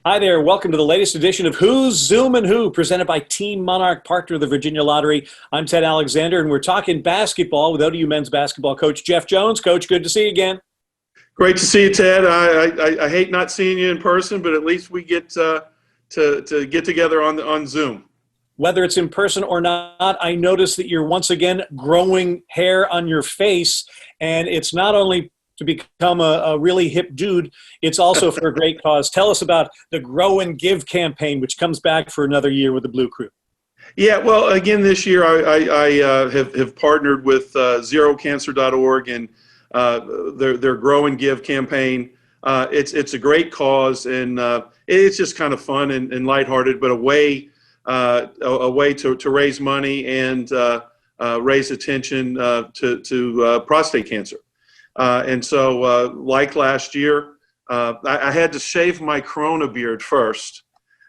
Hi there. Welcome to the latest edition of Who's Zoomin' Who, presented by Team Monarch, partner of the Virginia Lottery. I'm Ted Alexander, and we're talking basketball with ODU men's basketball coach Jeff Jones. Coach, good to see you again. Great to see you, Ted. I hate not seeing you in person, but at least we get to get together on Zoom. Whether it's in person or not, I notice that you're once again growing hair on your face, and it's not only to become a really hip dude, it's also for a great cause. Tell us about the Grow and Give campaign, which comes back for another year with the Blue Crew. Yeah, well, again, this year I have partnered with zerocancer.org and their Grow and Give campaign. It's a great cause, and it's just kind of fun and lighthearted, but a way to raise money and raise attention to prostate cancer. And so, like last year, I had to shave my corona beard first,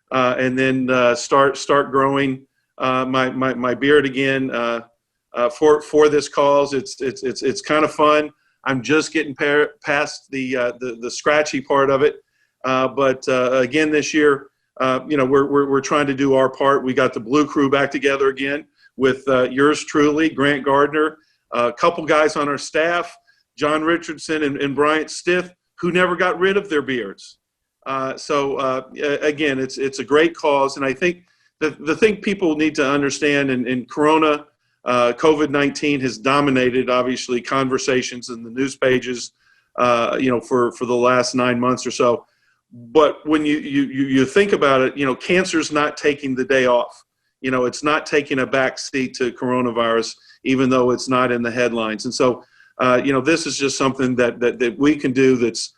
and then start growing my beard again for this cause. It's kind of fun. I'm just getting past the scratchy part of it, but again this year, we're trying to do our part. We got the Blue Crew back together again with yours truly, Grant Gardner, a couple guys on our staff, John Richardson and Bryant Stith, who never got rid of their beards. Again, it's a great cause, and I think the thing people need to understand in Corona, COVID-19 has dominated, obviously, conversations in the news pages, for the last 9 months or so. But when you think about it, cancer's not taking the day off. It's not taking a back seat to coronavirus, even though it's not in the headlines. And so, this is just something that we can do that's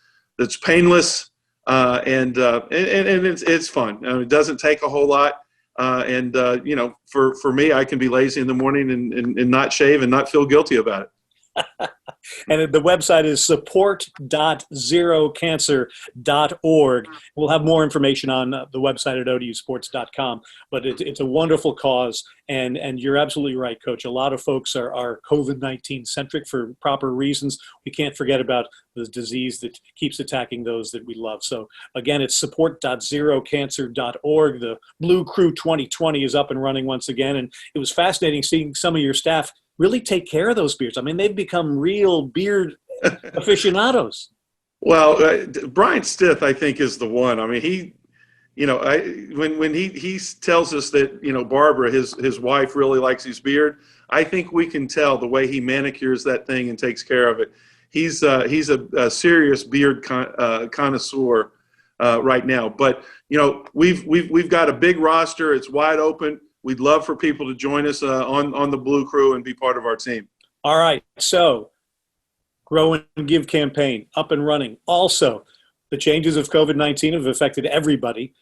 painless, and it's fun. It doesn't take a whole lot. For me, I can be lazy in the morning and not shave and not feel guilty about it. And the website is support.zerocancer.org. We'll have more information on the website at odusports.com. But it's a wonderful cause, and you're absolutely right, Coach. A lot of folks are COVID-19 centric for proper reasons. We can't forget about the disease that keeps attacking those that we love. So again, it's support.zerocancer.org. The Blue Crew 2020 is up and running once again, and it was fascinating seeing some of your staff really take care of those beards. I mean, they've become real beard aficionados. Well, Brian Stith, I think, is the one. I mean, when he tells us that, Barbara, his wife, really likes his beard, I think we can tell the way he manicures that thing and takes care of it. He's a serious beard connoisseur right now. But, we've got a big roster. It's wide open. We'd love for people to join us on the Blue Crew and be part of our team. All right. So, Grow and Give campaign up and running. Also, the changes of COVID-19 have affected everybody,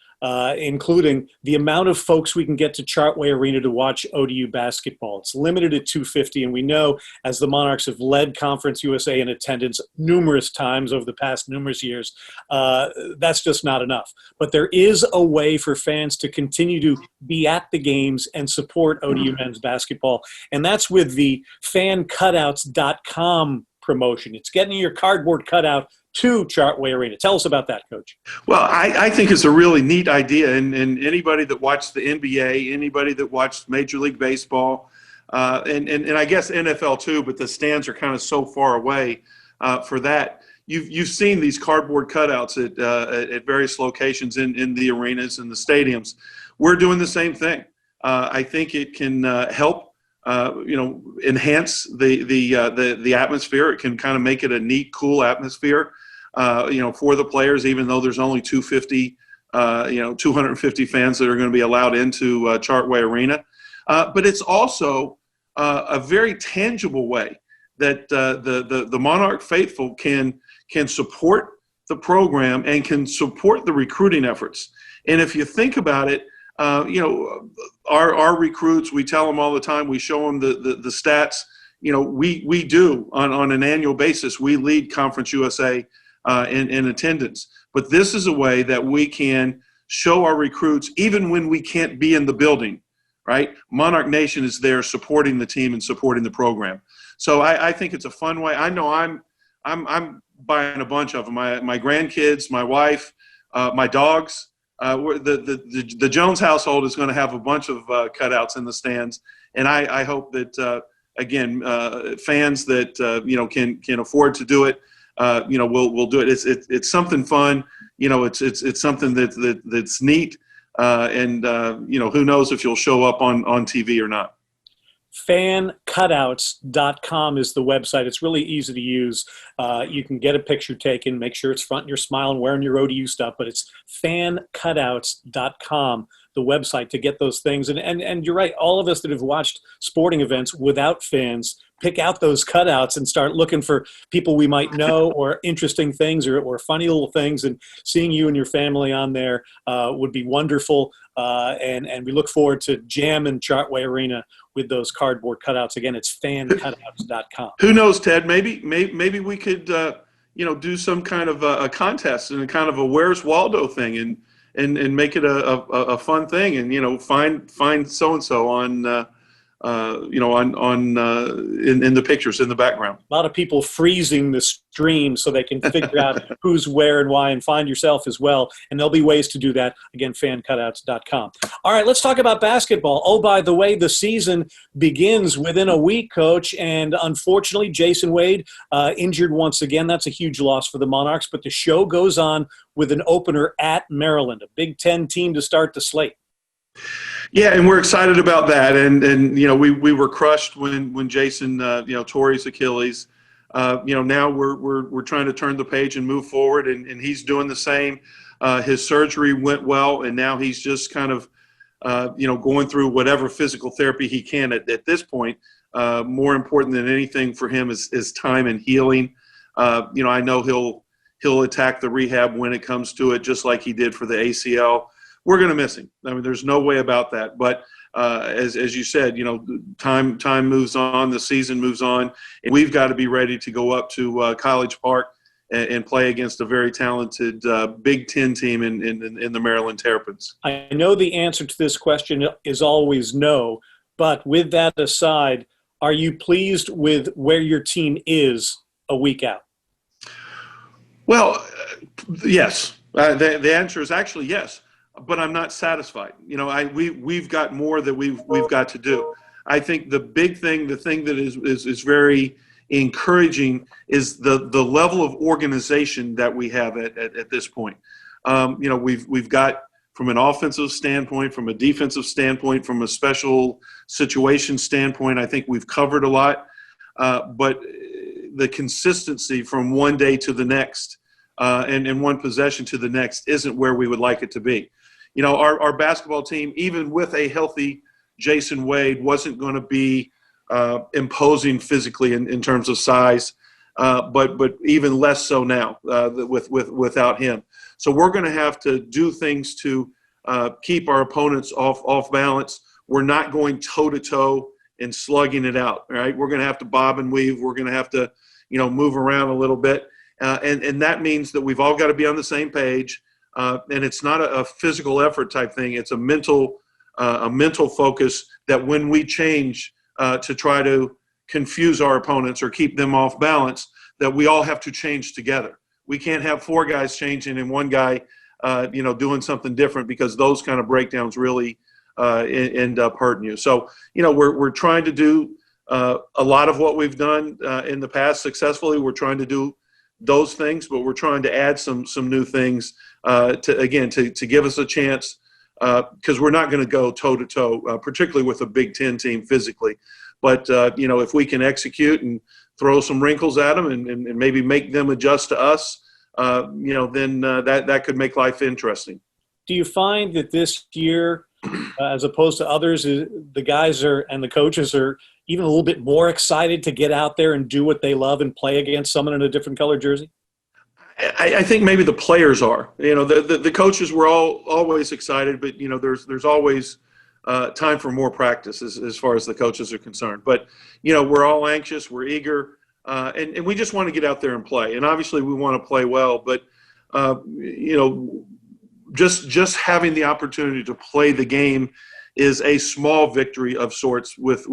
including the amount of folks we can get to Chartway Arena to watch ODU basketball. It's limited at 250, and we know as the Monarchs have led Conference USA in attendance numerous times over the past numerous years, that's just not enough. But there is a way for fans to continue to be at the games and support ODU men's basketball, and that's with the fancutouts.com promotion. It's getting your cardboard cutout to Chartway Arena. Tell us about that, Coach. Well, I think it's a really neat idea, and anybody that watched the NBA, anybody that watched Major League Baseball, and I guess NFL too, but the stands are kind of so far away for that. You've seen these cardboard cutouts at various locations in the arenas and the stadiums. We're doing the same thing. I think it can help enhance the atmosphere. It can kind of make it a neat, cool atmosphere, for the players, even though there's only 250 fans that are going to be allowed into Chartway Arena. But it's also a very tangible way that the Monarch faithful can support the program and can support the recruiting efforts. And if you think about it, our recruits, we tell them all the time, we show them the stats. We do on an annual basis, we lead Conference USA in attendance. But this is a way that we can show our recruits, even when we can't be in the building, right? Monarch Nation is there supporting the team and supporting the program. So I think it's a fun way. I know I'm buying a bunch of them. My grandkids, my wife, my dogs. The Jones household is going to have a bunch of cutouts in the stands, and I hope that again fans that can afford to do it, will do it. It's something fun. It's something that's neat, and who knows if you'll show up on TV or not. Fancutouts.com is the website. It's really easy to use. You can get a picture taken, make sure it's front and you're smiling, wearing your ODU stuff, but it's fancutouts.com, the website to get those things. And you're right, all of us that have watched sporting events without fans, pick out those cutouts and start looking for people we might know or interesting things or funny little things. And seeing you and your family on there would be wonderful. And we look forward to jamming Chartway Arena with those cardboard cutouts. Again, it's fancutouts.com. Who knows, Ted? Maybe we could do some kind of a contest and a kind of a Where's Waldo thing and make it a fun thing, and find so and so on in the pictures in the background. A lot of people freezing the stream so they can figure out who's where and why, and find yourself as well. And there'll be ways to do that. Again, fancutouts.com. All right, let's talk about basketball. Oh, by the way, the season begins within a week, Coach. And unfortunately, Jason Wade injured once again. That's a huge loss for the Monarchs. But the show goes on with an opener at Maryland, a Big Ten team to start the slate. Yeah, and we're excited about that. And we were crushed when Jason tore his Achilles. Now we're trying to turn the page and move forward, and he's doing the same. His surgery went well, and now he's just kind of going through whatever physical therapy he can at this point. More important than anything for him is time and healing. I know he'll attack the rehab when it comes to it, just like he did for the ACL. We're going to miss him. I mean, there's no way about that. But as you said, time moves on, the season moves on, and we've got to be ready to go up to College Park and play against a very talented Big Ten team in the Maryland Terrapins. I know the answer to this question is always no, but with that aside, are you pleased with where your team is a week out? Well, yes. The answer is actually yes. But I'm not satisfied. We've got more that we've got to do. I think the big thing, the thing that is very encouraging, is the level of organization that we have at this point. We've got, from an offensive standpoint, from a defensive standpoint, from a special situation standpoint, I think we've covered a lot. But the consistency from one day to the next and one possession to the next isn't where we would like it to be. Our basketball team, even with a healthy Jason Wade, wasn't going to be imposing physically in terms of size, but even less so now without him. So we're going to have to do things to keep our opponents off balance. We're not going toe-to-toe and slugging it out, right? We're going to have to bob and weave. We're going to have to, move around a little bit. And that means that we've all got to be on the same page. And it's not a physical effort type thing. It's a mental focus that when we change to try to confuse our opponents or keep them off balance, that we all have to change together. We can't have four guys changing and one guy, doing something different, because those kind of breakdowns really end up hurting you. So, we're trying to do a lot of what we've done in the past successfully. We're trying to do those things, but we're trying to add some new things to give us a chance, because we're not going to go toe-to-toe, particularly with a Big Ten team physically. But, if we can execute and throw some wrinkles at them and maybe make them adjust to us, then that could make life interesting. Do you find that this year, as opposed to others, the guys and the coaches are even a little bit more excited to get out there and do what they love and play against someone in a different colored jersey? I think maybe the players are. The coaches were always excited, but there's always time for more practice as far as the coaches are concerned. But we're all anxious, we're eager, and we just want to get out there and play. And obviously we want to play well, but just having the opportunity to play the game is a small victory of sorts. With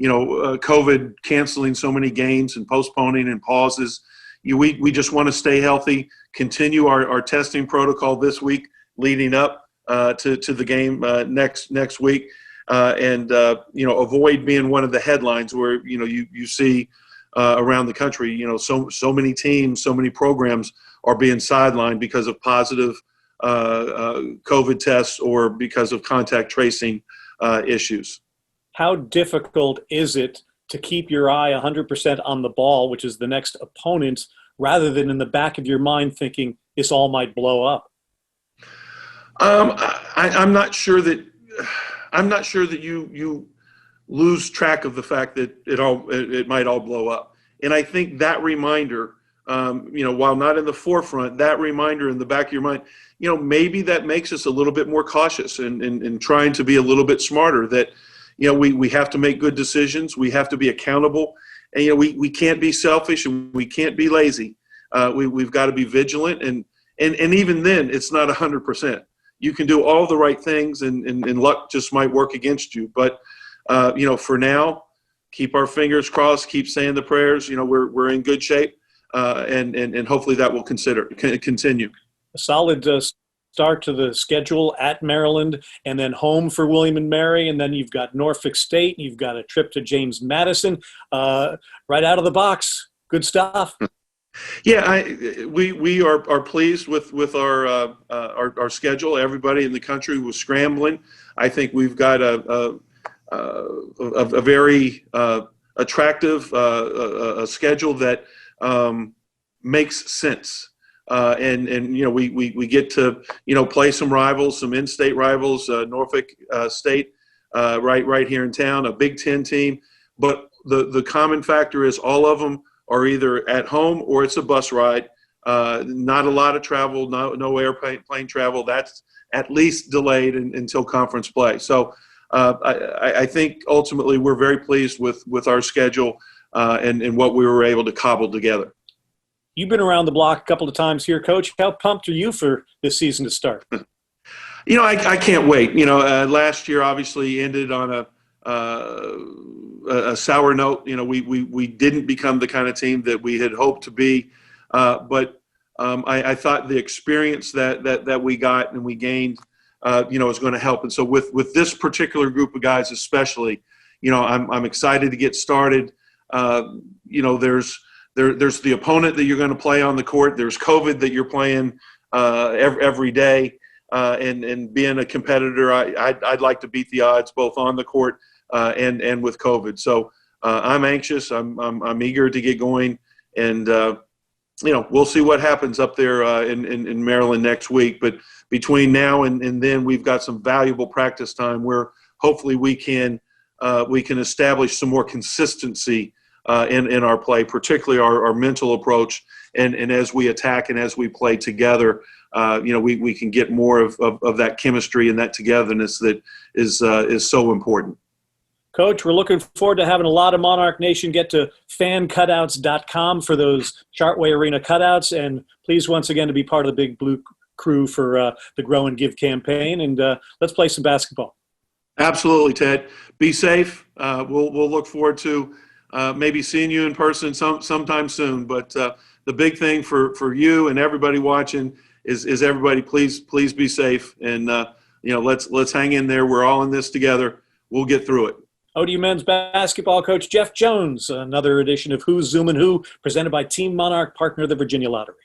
COVID canceling so many games and postponing and pauses. We just want to stay healthy, continue our testing protocol this week, leading up to the game next week, and avoid being one of the headlines where you see around the country, so many teams, so many programs are being sidelined because of positive COVID tests or because of contact tracing issues. How difficult is it to keep your eye 100% on the ball, which is the next opponent, rather than in the back of your mind thinking this all might blow up? I'm not sure that you lose track of the fact that it might all blow up. And I think that reminder, while not in the forefront, that reminder in the back of your mind, maybe that makes us a little bit more cautious and trying to be a little bit smarter. That we have to make good decisions. We have to be accountable, and we can't be selfish and we can't be lazy. We've got to be vigilant, and even then, it's not 100%. You can do all the right things, and luck just might work against you. But for now, keep our fingers crossed. Keep saying the prayers. We're in good shape, and hopefully that will continue. A solid start to the schedule at Maryland, and then home for William and Mary, and then you've got Norfolk State. You've got a trip to James Madison. Right out of the box, good stuff. Yeah, we are pleased with our schedule. Everybody in the country was scrambling. I think we've got a very attractive a schedule that makes sense. We get to play some rivals, some in-state rivals. Norfolk State, right here in town, a Big Ten team. But the common factor is all of them are either at home or it's a bus ride. Not a lot of travel, no airplane travel. That's at least delayed until conference play. So I think ultimately we're very pleased with our schedule and what we were able to cobble together. You've been around the block a couple of times here, Coach. How pumped are you for this season to start? I can't wait. Last year obviously ended on a sour note. We didn't become the kind of team that we had hoped to be, but I thought the experience that we got and we gained, is going to help. And so with this particular group of guys, especially, I'm excited to get started. There's the opponent that you're going to play on the court. There's COVID that you're playing every day, and being a competitor, I'd like to beat the odds both on the court and with COVID. So I'm anxious. I'm eager to get going, and we'll see what happens up there in Maryland next week. But between now and then, we've got some valuable practice time where hopefully we can establish some more consistency in our play, particularly our mental approach, and as we attack and as we play together, we can get more of that chemistry and that togetherness that is so important. Coach, we're looking forward to having a lot of Monarch Nation get to fancutouts.com for those Chartway Arena cutouts, and please once again to be part of the Big Blue crew for the Grow and Give campaign, and let's play some basketball. Absolutely, Ted. Be safe. We'll look forward to maybe seeing you in person sometime soon. But the big thing for you and everybody watching is everybody please be safe, and let's hang in there. We're all in this together. We'll get through it. ODU men's basketball coach Jeff Jones, another edition of Who's Zoomin' Who, presented by Team Monarch, partner of the Virginia Lottery.